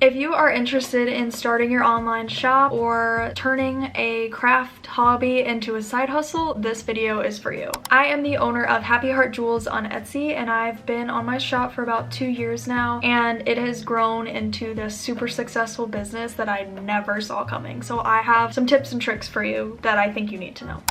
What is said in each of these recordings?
If you are interested in starting your online shop or turning a craft hobby into a side hustle, this video is for you. I am the owner of Happy Heart Jewels on Etsy, and I've been on my shop for about 2 years now, and it has grown into this super successful business that I never saw coming. So I have some tips and tricks for you that I think you need to know.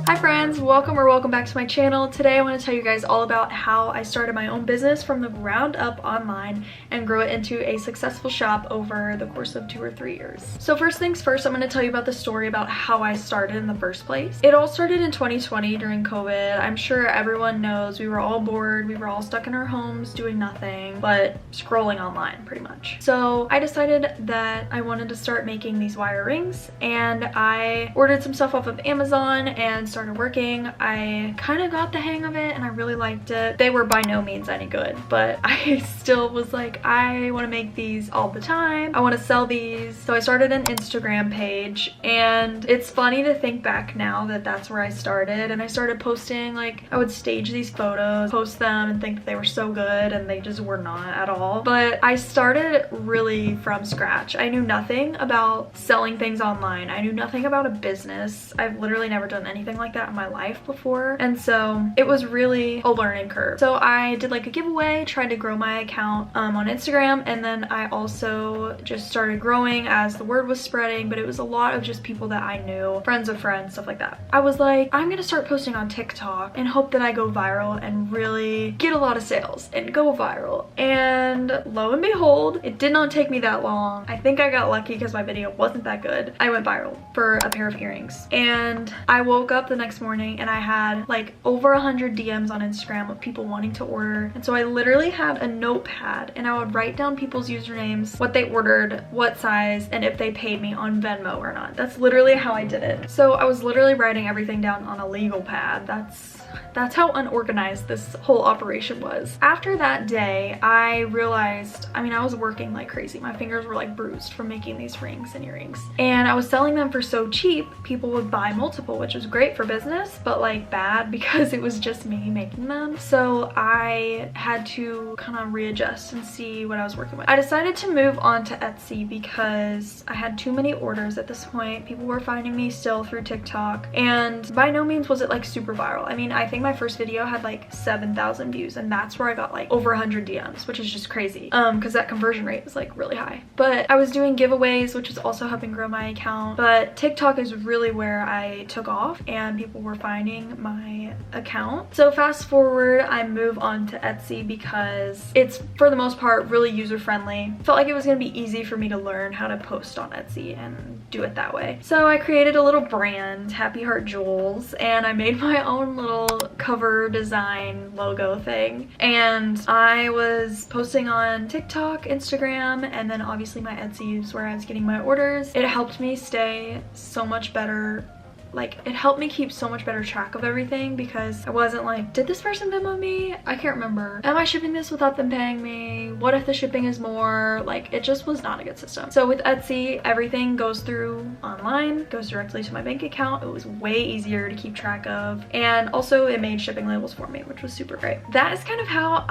Hi friends, welcome back to my channel. Today I want to tell you guys all about how I started my own business from the ground up online and grew it into a successful shop over the course of 2 or 3 years. So first things first, I'm going to tell you about the story about how I started in the first place. It all started in 2020 during COVID. I'm sure everyone knows we were all bored, we were all stuck in our homes doing nothing but scrolling online pretty much. So I decided that I wanted to start making these wire rings, and I ordered some stuff off of Amazon and started working. I kind of got the hang of it and I really liked it. They were by no means any good, but I still was like, I want to make these all the time. I want to sell these. So I started an Instagram page, and it's funny to think back now that that's where I started. And I started posting, like, I would stage these photos, post them, and think that they were so good, and they just were not at all. But I started really from scratch. I knew nothing about selling things online. I knew nothing about a business. I've literally never done anything like that in my life before, and so it was really a learning curve. So I did like a giveaway, tried to grow my account on Instagram, and then I also just started growing as the word was spreading, but it was a lot of just people that I knew, friends of friends, stuff like that. I was like, I'm gonna start posting on TikTok and hope that I go viral and really get a lot of sales and go viral. And lo and behold, it did not take me that long. I think I got lucky because my video wasn't that good. I went viral for a pair of earrings, and I woke up the next morning and I had like over 100 DMs on Instagram of people wanting to order. And so I literally had a notepad and I would write down people's usernames, what they ordered, what size, and if they paid me on Venmo or not. That's literally how I did it. So I was literally writing everything down on a legal pad. That's how unorganized this whole operation was. After that day, I realized, I mean, I was working like crazy. My fingers were like bruised from making these rings and earrings. And I was selling them for so cheap, people would buy multiple, which was great for business, but like bad because it was just me making them. So I had to kind of readjust and see what I was working with. I decided to move on to Etsy because I had too many orders at this point. People were finding me still through TikTok, and by no means was it like super viral. I mean, I think my first video had like 7,000 views, and that's where I got like over 100 DMs, which is just crazy because that conversion rate is like really high. But I was doing giveaways, which is also helping grow my account. But TikTok is really where I took off and people were finding my account. So fast forward, I move on to Etsy because it's for the most part really user friendly. Felt like it was gonna be easy for me to learn how to post on Etsy and do it that way. So I created a little brand, Happy Heart Jewels, and I made my own little cover design logo thing, and I was posting on TikTok, Instagram, and then obviously my Etsy is where I was getting my orders. It helped me stay so much better. Like, it helped me keep so much better track of everything because I wasn't like, did this person Venmo me? I can't remember. Am I shipping this without them paying me? What if the shipping is more? Like, it just was not a good system. So with Etsy, everything goes through online, goes directly to my bank account. It was way easier to keep track of. And also it made shipping labels for me, which was super great. That is kind of how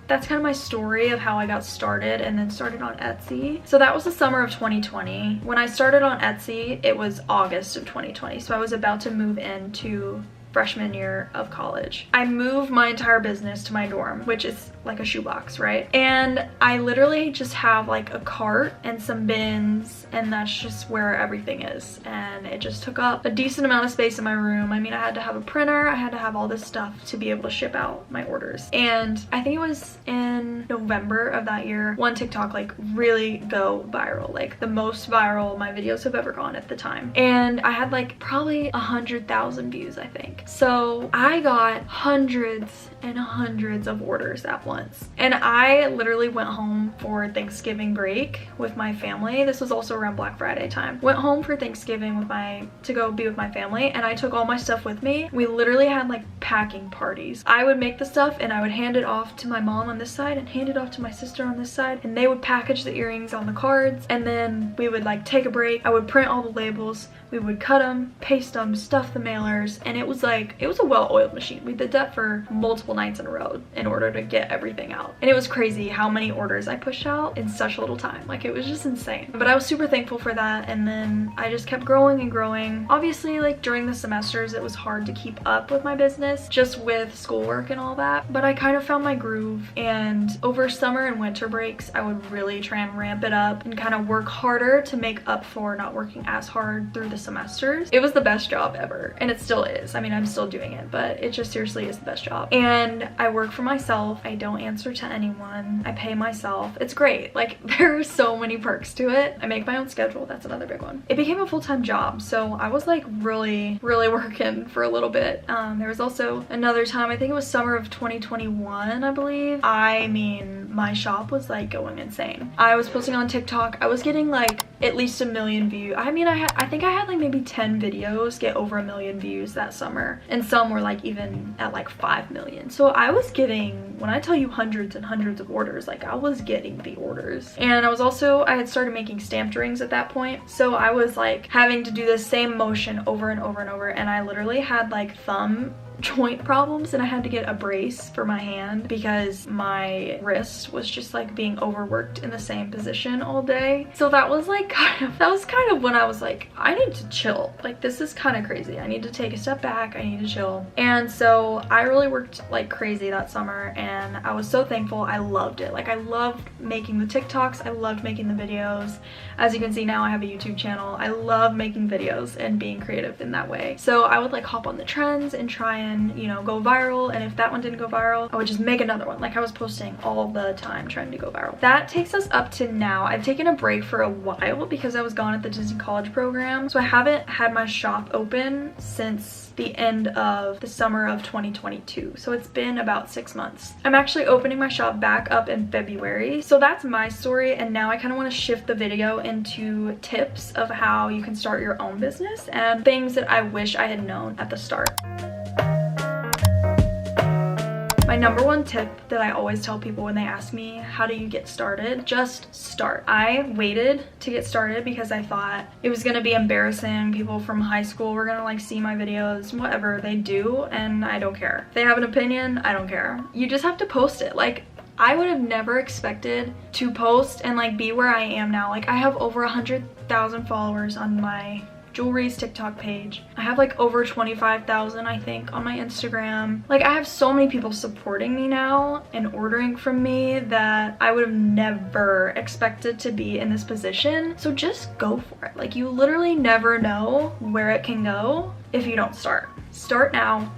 that's kind of my story of how I got started and then started on Etsy. So that was the summer of 2020. When I started on Etsy, it was August of 2020. So I was about to move into freshman year of college. I moved my entire business to my dorm, which is like a shoebox, right? And I literally just have like a cart and some bins, and that's just where everything is. And it just took up a decent amount of space in my room. I mean, I had to have a printer, I had to have all this stuff to be able to ship out my orders. And I think it was in November of that year, one TikTok like really go viral, like the most viral my videos have ever gone at the time. And I had like probably 100,000 views, I think. So I got hundreds and hundreds of orders at once. And I literally went home for Thanksgiving break with my family. This was also around Black Friday time. Went home for Thanksgiving to go be with my family, and I took all my stuff with me. We literally had like packing parties. I would make the stuff and I would hand it off to my mom on this side and hand it it off to my sister on this side, and they would package the earrings on the cards, and then we would like take a break. I would print all the labels, we would cut them, paste them, stuff the mailers, and it was a well-oiled machine. We did that for multiple nights in a row in order to get everything out, and it was crazy how many orders I pushed out in such little time. Like, it was just insane. But I was super thankful for that, and then I just kept growing and growing. Obviously, like during the semesters it was hard to keep up with my business just with schoolwork and all that, but I kind of found my groove, and over summer and winter breaks I would really try and ramp it up and kind of work harder to make up for not working as hard through the semesters. It was the best job ever, and it still is. I mean, I'm still doing it, but it just seriously is the best job. And I work for myself. I don't answer to anyone. I pay myself. It's great. Like, there are so many perks to it. I make my own schedule. That's another big one. It became a full-time job, so I was like really working for a little bit. There was also another time, I think it was summer of 2021, I believe. I mean, my shop was like going insane. I was posting on TikTok. I was getting like at least 1 million views. I mean, I think I had like maybe 10 videos get over 1 million views that summer, and some were like even at like 5 million. So I was getting, when I tell you hundreds and hundreds of orders, like I was getting the orders. And I had started making stamped rings at that point, so I was like having to do the same motion over and over and over, and I literally had like thumb joint problems, and I had to get a brace for my hand because my wrist was just like being overworked in the same position all day. So that was kind of when I was like, I need to chill. Like, this is kind of crazy. I need to take a step back. I need to chill. And so I really worked like crazy that summer, and I was so thankful. I loved it. Like, I loved making the TikToks. I loved making the videos. As you can see now, I have a YouTube channel. I love making videos and being creative in that way. So I would like hop on the trends and try and, you know, go viral, and if that one didn't go viral, I would just make another one. Like, I was posting all the time trying to go viral. That takes us up to now. I've taken a break for a while because I was gone at the Disney College program, so I haven't had my shop open since the end of the summer of 2022, so it's been about 6 months. I'm actually opening my shop back up in February, so that's my story. And now I kind of want to shift the video into tips of how you can start your own business and things that I wish I had known at the start. My number one tip that I always tell people when they ask me, how do you get started? Just start. I waited to get started because I thought it was gonna be embarrassing. People from high school were gonna like see my videos, whatever they do, and I don't care. If they have an opinion, I don't care. You just have to post it. Like, I would have never expected to post and like be where I am now. Like, I have over 100,000 followers on my jewelry's TikTok page. I have like over 25,000, I think, on my Instagram. Like, I have so many people supporting me now and ordering from me that I would have never expected to be in this position. So just go for it. Like, you literally never know where it can go if you don't start. Start now.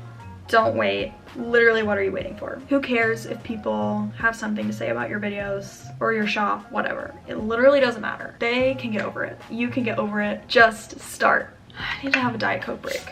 Don't wait. Literally, what are you waiting for? Who cares if people have something to say about your videos or your shop, whatever. It literally doesn't matter. They can get over it. You can get over it. Just start. I need to have a Diet Coke break.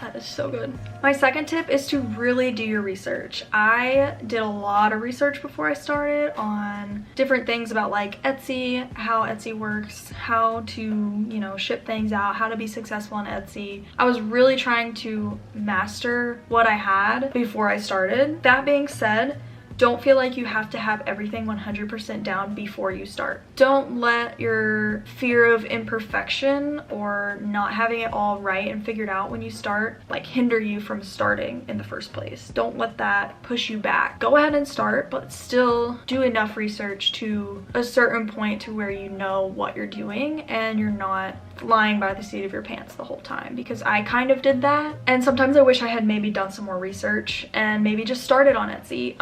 That is so good. My second tip is to really do your research. I did a lot of research before I started on different things about like Etsy, how Etsy works, how to, you know, ship things out, how to be successful on Etsy. I was really trying to master what I had before I started. That being said, don't feel like you have to have everything 100% down before you start. Don't let your fear of imperfection or not having it all right and figured out when you start like hinder you from starting in the first place. Don't let that push you back. Go ahead and start, but still do enough research to a certain point to where you know what you're doing and you're not flying by the seat of your pants the whole time, because I kind of did that. And sometimes I wish I had maybe done some more research and maybe just started on Etsy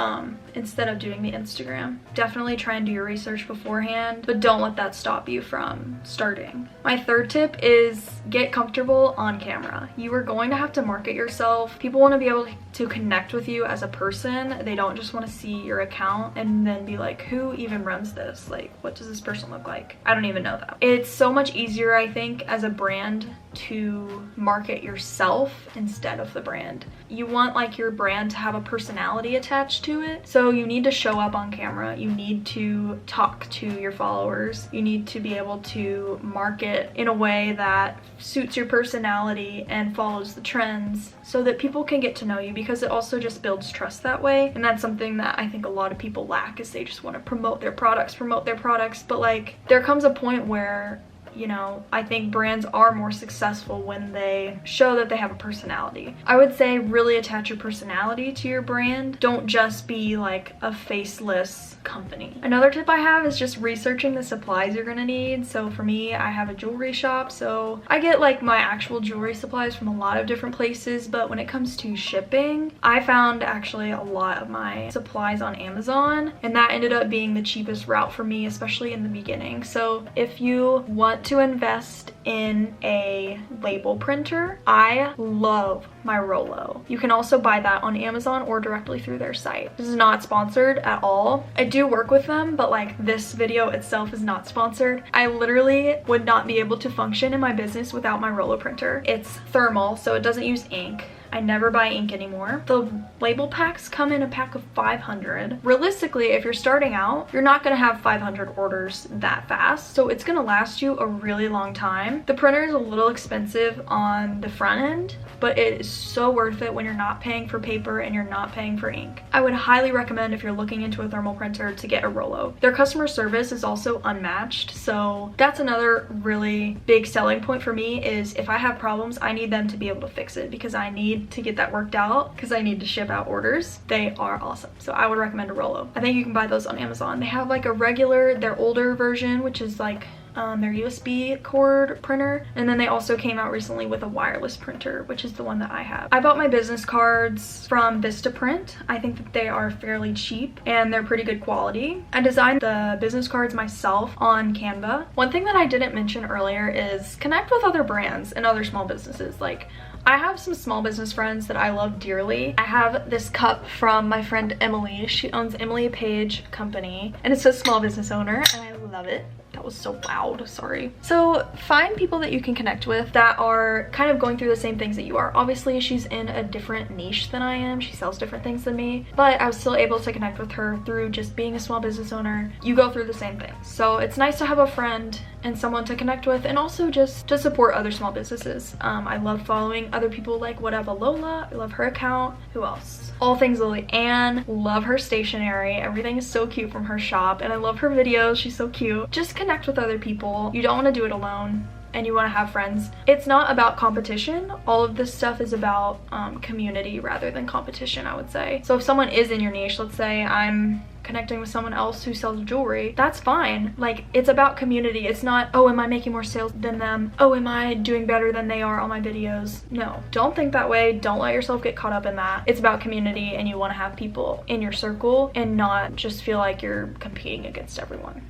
instead of doing the Instagram. Definitely try and do your research beforehand, but don't let that stop you from starting. My third tip is get comfortable on camera. You are going to have to market yourself. People want to be able to connect with you as a person. They don't just want to see your account and then be like, who even runs this? Like, what does this person look like? I don't even know them. It's so much easier, I think, think, as a brand, to market yourself instead of the brand. You want like your brand to have a personality attached to it. So you need to show up on camera. You need to talk to your followers. You need to be able to market in a way that suits your personality and follows the trends so that people can get to know you, because it also just builds trust that way. And that's something that I think a lot of people lack, is they just want to promote their products. But like, there comes a point where, you know, I think brands are more successful when they show that they have a personality. I would say really attach your personality to your brand. Don't just be like a faceless company. Another tip I have is just researching the supplies you're gonna need. So for me, I have a jewelry shop, so I get like my actual jewelry supplies from a lot of different places, but when it comes to shipping, I found actually a lot of my supplies on Amazon, and that ended up being the cheapest route for me, especially in the beginning. So if you want to invest in a label printer, I love my Rollo. You can also buy that on Amazon or directly through their site. This is not sponsored at all. I do work with them, but like, this video itself is not sponsored. I literally would not be able to function in my business without my Rollo printer. It's thermal, so it doesn't use ink. I never buy ink anymore. The label packs come in a pack of 500. Realistically, if you're starting out, you're not gonna have 500 orders that fast, so it's gonna last you a really long time. The printer is a little expensive on the front end, but it is so worth it when you're not paying for paper and you're not paying for ink. I would highly recommend, if you're looking into a thermal printer, to get a Rollo. Their customer service is also unmatched, so that's another really big selling point for me, is if I have problems, I need them to be able to fix it, because I need to get that worked out, because I need to ship out orders. They are awesome, so I would recommend a Rollo. I think you can buy those on Amazon. They have like a regular, their older version, which is like their USB cord printer, and then they also came out recently with a wireless printer, which is the one that I have. I bought my business cards from Vistaprint. I think that they are fairly cheap and they're pretty good quality. I designed the business cards myself on Canva. One thing that I didn't mention earlier is connect with other brands and other small businesses. Like, I have some small business friends that I love dearly. I have this cup from my friend Emily. She owns Emily Page Company, and it says small business owner, and I love it. That was so loud, sorry. So find people that you can connect with that are kind of going through the same things that you are. Obviously, she's in a different niche than I am. She sells different things than me, but I was still able to connect with her through just being a small business owner. You go through the same thing. So it's nice to have a friend and someone to connect with, and also just to support other small businesses. I love following other people like Whatever Lola. I love her account. Who else? All Things Lily Ann. Love her stationery. Everything is so cute from her shop, and I love her videos. She's so cute. Just connect with other people. You don't want to do it alone, and you want to have friends. It's not about competition. All of this stuff is about community rather than competition, I would say. So if someone is in your niche, let's say I'm connecting with someone else who sells jewelry, that's fine. Like, it's about community. It's not, oh, am I making more sales than them? Oh, am I doing better than they are on my videos? No, don't think that way. Don't let yourself get caught up in that. It's about community, and you want to have people in your circle and not just feel like you're competing against everyone.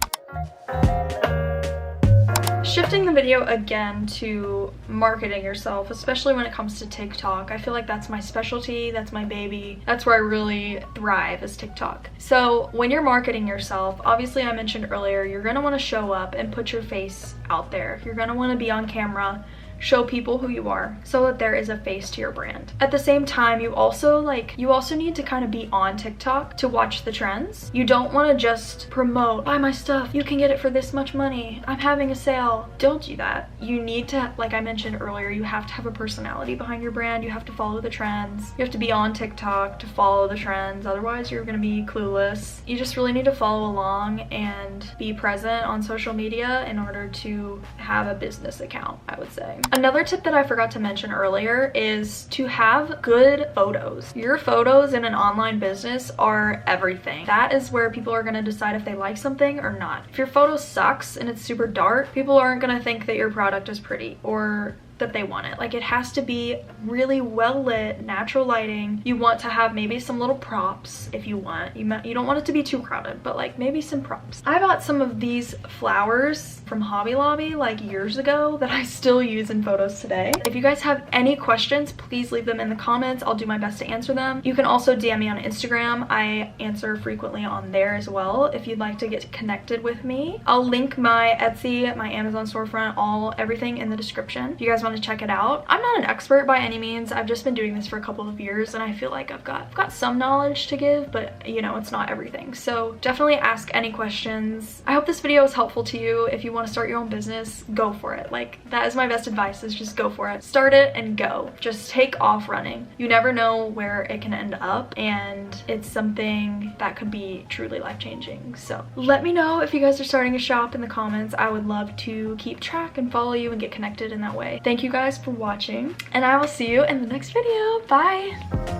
Shifting the video again to marketing yourself, especially when it comes to TikTok. I feel like that's my specialty, that's my baby. That's where I really thrive, is TikTok. So when you're marketing yourself, obviously I mentioned earlier, you're gonna wanna show up and put your face out there. You're gonna wanna be on camera, show people who you are so that there is a face to your brand. At the same time, you also need to kind of be on TikTok to watch the trends. You don't want to just promote, buy my stuff, you can get it for this much money, I'm having a sale. Don't do that. You need to, like I mentioned earlier, you have to have a personality behind your brand. You have to follow the trends. You have to be on TikTok to follow the trends, otherwise you're gonna be clueless. You just really need to follow along and be present on social media in order to have a business account, I would say. Another tip that I forgot to mention earlier is to have good photos. Your photos in an online business are everything. That is where people are gonna decide if they like something or not. If your photo sucks and it's super dark, people aren't gonna think that your product is pretty, or that they want it. Like, it has to be really well lit, natural lighting. You want to have maybe some little props if you want. You don't want it to be too crowded, but like maybe some props. I bought some of these flowers from Hobby Lobby like years ago that I still use in photos today. If you guys have any questions, please leave them in the comments. I'll do my best to answer them. You can also DM me on Instagram. I answer frequently on there as well if you'd like to get connected with me. I'll link my Etsy, my Amazon storefront, everything in the description if you guys want to check it out. I'm not an expert by any means. I've just been doing this for a couple of years and I feel like I've got some knowledge to give, but you know, it's not everything. So definitely ask any questions. I hope this video was helpful to you. If you want to start your own business, go for it. Like, that is my best advice, is just go for it. Start it and go. Just take off running. You never know where it can end up, and it's something that could be truly life-changing. So let me know if you guys are starting a shop in the comments. I would love to keep track and follow you and get connected in that way. Thank you guys for watching, and I will see you in the next video. Bye!